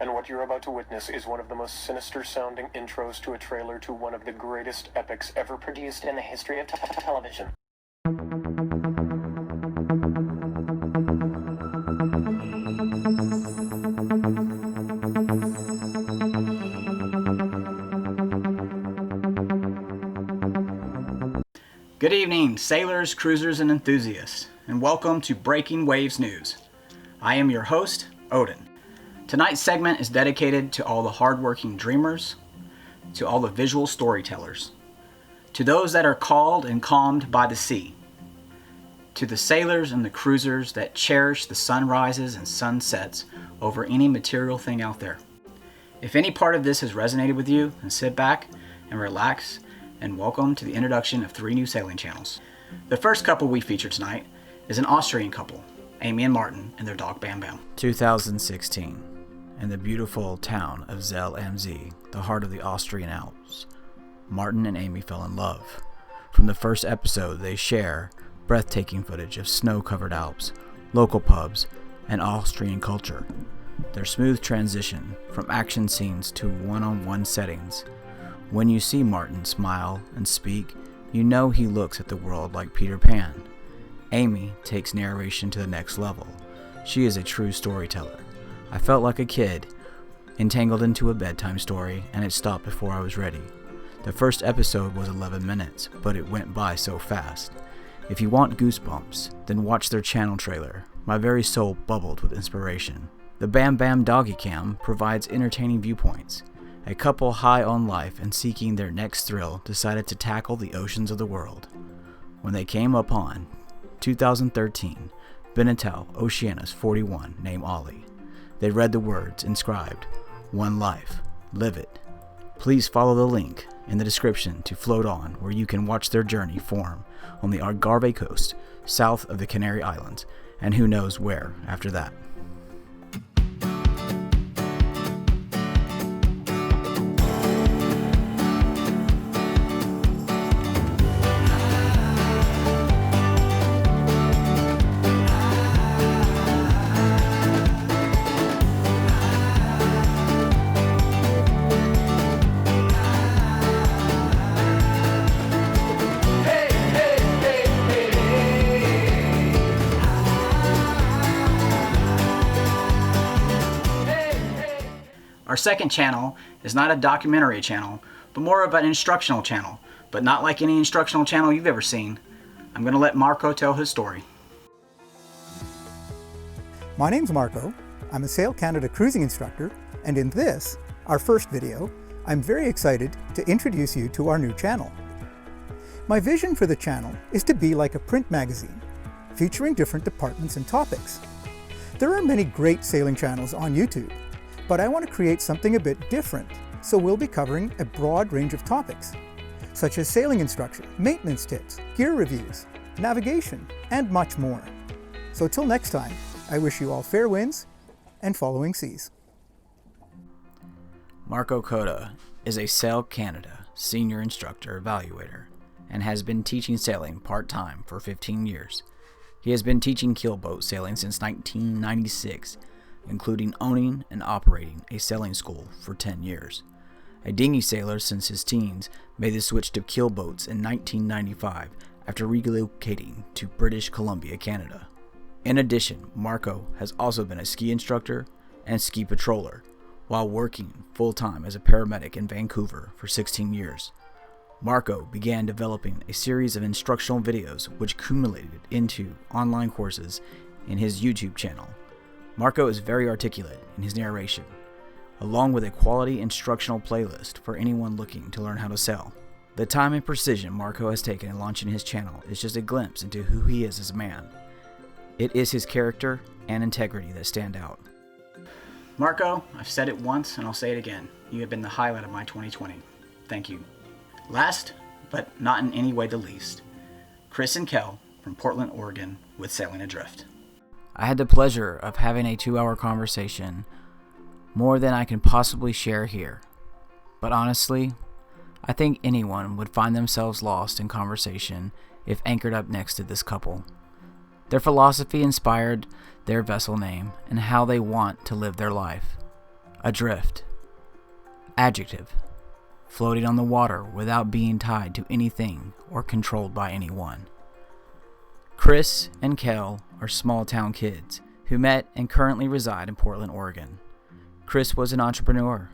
And what you're about to witness is one of the most sinister-sounding intros to a trailer to one of the greatest epics ever produced in the history of television. Good evening, sailors, cruisers, and enthusiasts, and welcome to Breaking Waves News. I am your host, Odin. Tonight's segment is dedicated to all the hardworking dreamers, to all the visual storytellers, to those that are called and calmed by the sea, to the sailors and the cruisers that cherish the sunrises and sunsets over any material thing out there. If any part of this has resonated with you, then sit back and relax, and welcome to the introduction of 3 new sailing channels. The first couple we feature tonight is an Austrian couple, Amy and Martin, and their dog Bam Bam. 2016. In the beautiful town of Zell am See, the heart of the Austrian Alps, Martin and Amy fell in love. From the first episode, they share breathtaking footage of snow-covered Alps, local pubs, and Austrian culture. Their smooth transition from action scenes to one-on-one settings. When you see Martin smile and speak, you know he looks at the world like Peter Pan. Amy takes narration to the next level. She is a true storyteller. I felt like a kid, entangled into a bedtime story, and it stopped before I was ready. The first episode was 11 minutes, but it went by so fast. If you want goosebumps, then watch their channel trailer. My very soul bubbled with inspiration. The Bam Bam Doggy Cam provides entertaining viewpoints. A couple high on life and seeking their next thrill decided to tackle the oceans of the world. When they came upon 2013 Benetel Oceanus 41 named Ollie, they read the words inscribed, "One life, live it." Please follow the link in the description to float on, where you can watch their journey form on the Algarve coast, south of the Canary Islands, and who knows where after that. Our second channel is not a documentary channel, but more of an instructional channel, but not like any instructional channel you've ever seen. I'm going to let Marco tell his story. My name's Marco. I'm a Sail Canada cruising instructor, and in this, our first video, I'm very excited to introduce you to our new channel. My vision for the channel is to be like a print magazine, featuring different departments and topics. There are many great sailing channels on YouTube, but I want to create something a bit different, so we'll be covering a broad range of topics, such as sailing instruction, maintenance tips, gear reviews, navigation, and much more. So till next time, I wish you all fair winds and following seas. Marco Cota is a Sail Canada senior instructor evaluator and has been teaching sailing part-time for 15 years. He has been teaching keelboat sailing since 1996, including owning and operating a sailing school for 10 years. A dinghy sailor since his teens, made the switch to keelboats in 1995 after relocating to British Columbia, Canada. In addition, Marco has also been a ski instructor and ski patroller, while working full-time as a paramedic in Vancouver for 16 years. Marco began developing a series of instructional videos which accumulated into online courses in his YouTube channel. Marco is very articulate in his narration, along with a quality instructional playlist for anyone looking to learn how to sail. The time and precision Marco has taken in launching his channel is just a glimpse into who he is as a man. It is his character and integrity that stand out. Marco, I've said it once and I'll say it again. You have been the highlight of my 2020. Thank you. Last, but not in any way the least, Chris and Kel from Portland, Oregon with Sailing Adrift. I had the pleasure of having a 2-hour conversation, more than I can possibly share here. But honestly, I think anyone would find themselves lost in conversation if anchored up next to this couple. Their philosophy inspired their vessel name and how they want to live their life. Adrift. Adjective. Floating on the water without being tied to anything or controlled by anyone. Chris and Kel are small-town kids who met and currently reside in Portland, Oregon. Chris was an entrepreneur,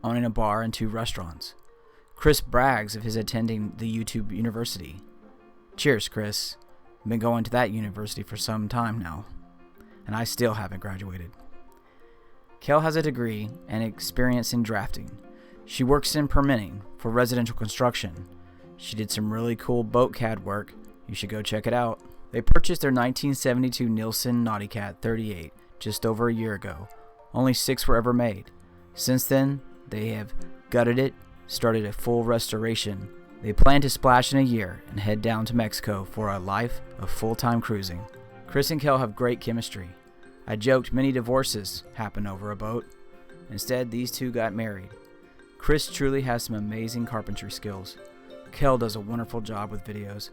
owning a bar and 2 restaurants. Chris brags of his attending the YouTube University. Cheers, Chris. Been going to that university for some time now, and I still haven't graduated. Kel has a degree and experience in drafting. She works in permitting for residential construction. She did some really cool boat CAD work. You should go check it out. They purchased their 1972 Nielsen Naughty Cat 38 just over a year ago. Only 6 were ever made. Since then, they have gutted it, started a full restoration. They plan to splash in a year and head down to Mexico for a life of full-time cruising. Chris and Kel have great chemistry. I joked many divorces happen over a boat. Instead, these two got married. Chris truly has some amazing carpentry skills. Kel does a wonderful job with videos,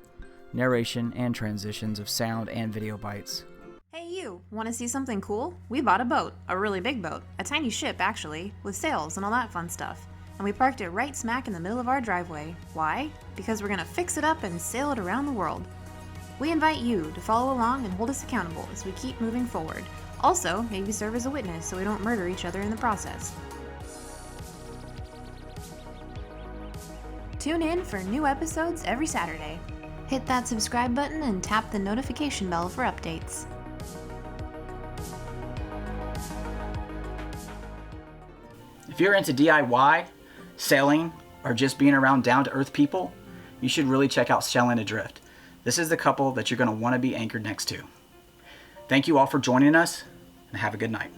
narration, and transitions of sound and video bites. Hey you, want to see something cool? We bought a boat, a really big boat, a tiny ship actually, with sails and all that fun stuff. And we parked it right smack in the middle of our driveway. Why? Because we're gonna fix it up and sail it around the world. We invite you to follow along and hold us accountable as we keep moving forward. Also, maybe serve as a witness so we don't murder each other in the process. Tune in for new episodes every Saturday. Hit that subscribe button and tap the notification bell for updates. If you're into DIY, sailing, or just being around down-to-earth people, you should really check out Sailing Adrift. This is the couple that you're going to want to be anchored next to. Thank you all for joining us, and have a good night.